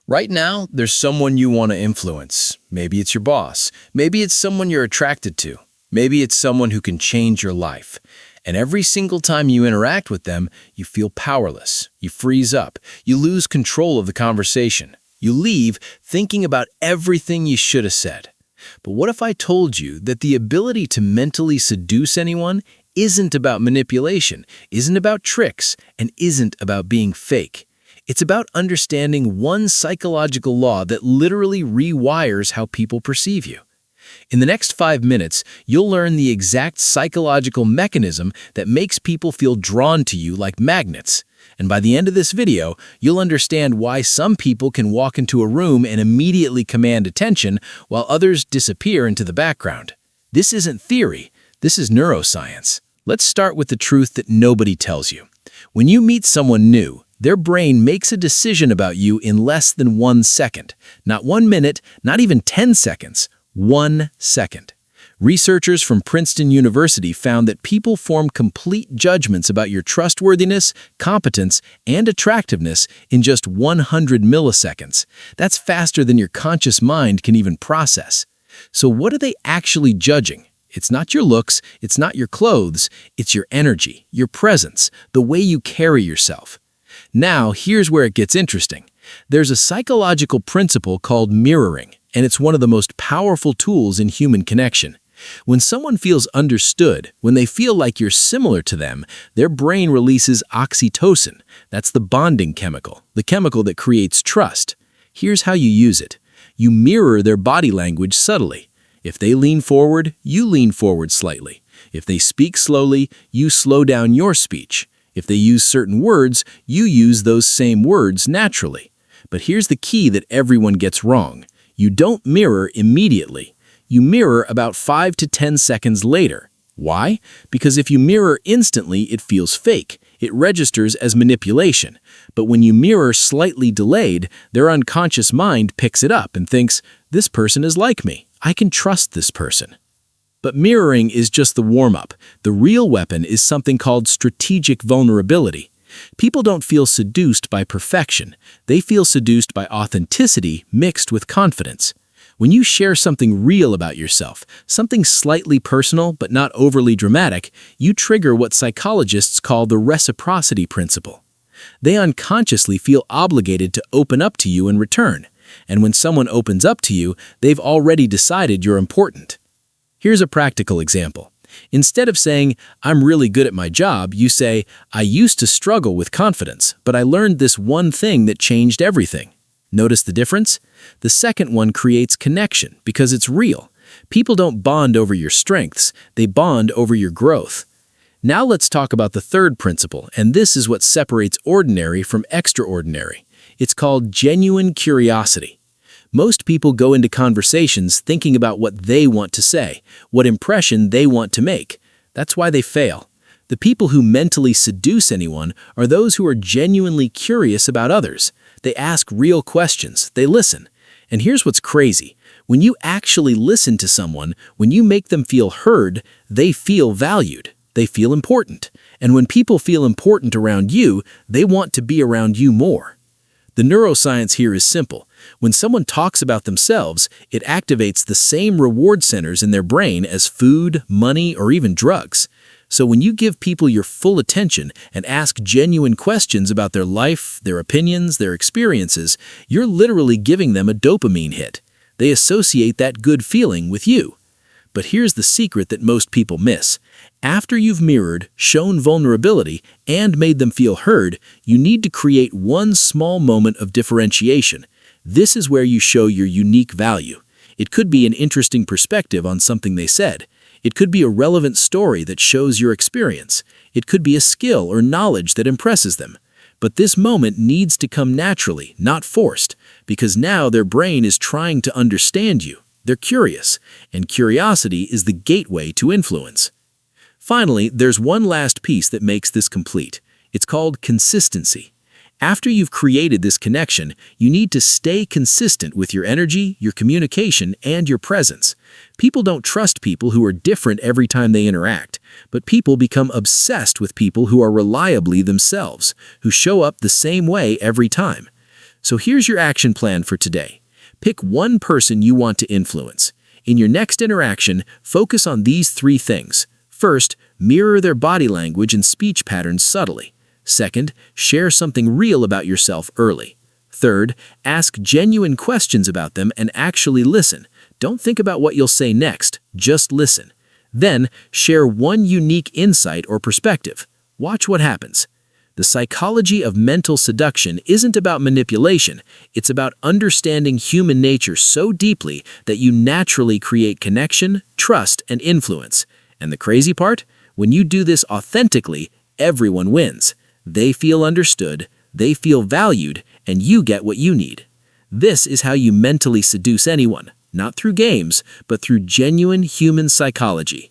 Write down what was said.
Right now, there's someone you want to influence. Maybe it's your boss. Maybe it's someone you're attracted to. Maybe it's someone who can change your life. And every single time you interact with them, you feel powerless. You freeze up. You lose control of the conversation. You leave thinking about everything you should have said. But what if I told you that the ability to mentally seduce anyone isn't about manipulation, isn't about tricks, and isn't about being fake? It's about understanding one psychological law that literally rewires how people perceive you. In the next 5 minutes, you'll learn the exact psychological mechanism that makes people feel drawn to you like magnets. And by the end of this video, you'll understand why some people can walk into a room and immediately command attention while others disappear into the background. This isn't theory, this is neuroscience. Let's start with the truth that nobody tells you. When you meet someone new, their brain makes a decision about you in less than 1 second. Not 1 minute, not even 10 seconds. 1 second. Researchers from Princeton University found that people form complete judgments about your trustworthiness, competence, and attractiveness in just 100 milliseconds. That's faster than your conscious mind can even process. So what are they actually judging? It's not your looks, it's not your clothes, it's your energy, your presence, the way you carry yourself. Now, here's where it gets interesting. There's a psychological principle called mirroring, and it's one of the most powerful tools in human connection. When someone feels understood, when they feel like you're similar to them, their brain releases oxytocin. That's the bonding chemical, the chemical that creates trust. Here's how you use it. You mirror their body language subtly. If they lean forward, you lean forward slightly. If they speak slowly, you slow down your speech. If they use certain words, you use those same words naturally. But here's the key that everyone gets wrong. You don't mirror immediately. You mirror about 5 to 10 seconds later. Why? Because if you mirror instantly, it feels fake. It registers as manipulation. But when you mirror slightly delayed, their unconscious mind picks it up and thinks, this person is like me. I can trust this person. But mirroring is just the warm-up. The real weapon is something called strategic vulnerability. People don't feel seduced by perfection. They feel seduced by authenticity mixed with confidence. When you share something real about yourself, something slightly personal but not overly dramatic, you trigger what psychologists call the reciprocity principle. They unconsciously feel obligated to open up to you in return. And when someone opens up to you, they've already decided you're important. Here's a practical example. Instead of saying, I'm really good at my job, you say, I used to struggle with confidence, but I learned this one thing that changed everything. Notice the difference? The second one creates connection because it's real. People don't bond over your strengths, they bond over your growth. Now let's talk about the third principle, and this is what separates ordinary from extraordinary. It's called genuine curiosity. Most people go into conversations thinking about what they want to say, what impression they want to make. That's why they fail. The people who mentally seduce anyone are those who are genuinely curious about others. They ask real questions, they listen. And here's what's crazy. When you actually listen to someone, when you make them feel heard, they feel valued. They feel important. And when people feel important around you, they want to be around you more. The neuroscience here is simple. When someone talks about themselves, it activates the same reward centers in their brain as food, money, or even drugs. So when you give people your full attention and ask genuine questions about their life, their opinions, their experiences, you're literally giving them a dopamine hit. They associate that good feeling with you. But here's the secret that most people miss. After you've mirrored, shown vulnerability, and made them feel heard, you need to create one small moment of differentiation. This is where you show your unique value. It could be an interesting perspective on something they said. It could be a relevant story that shows your experience. It could be a skill or knowledge that impresses them. But this moment needs to come naturally, not forced, because now their brain is trying to understand you. They're curious, and curiosity is the gateway to influence. Finally, there's one last piece that makes this complete. It's called consistency. After you've created this connection, you need to stay consistent with your energy, your communication, and your presence. People don't trust people who are different every time they interact, but people become obsessed with people who are reliably themselves, who show up the same way every time. So here's your action plan for today. Pick one person you want to influence. In your next interaction, focus on these 3 things. First, mirror their body language and speech patterns subtly. Second, share something real about yourself early. Third, ask genuine questions about them and actually listen. Don't think about what you'll say next, just listen. Then, share one unique insight or perspective. Watch what happens. The psychology of mental seduction isn't about manipulation, it's about understanding human nature so deeply that you naturally create connection, trust, and influence. And the crazy part? When you do this authentically, everyone wins. They feel understood, they feel valued, and you get what you need. This is how you mentally seduce anyone, not through games, but through genuine human psychology.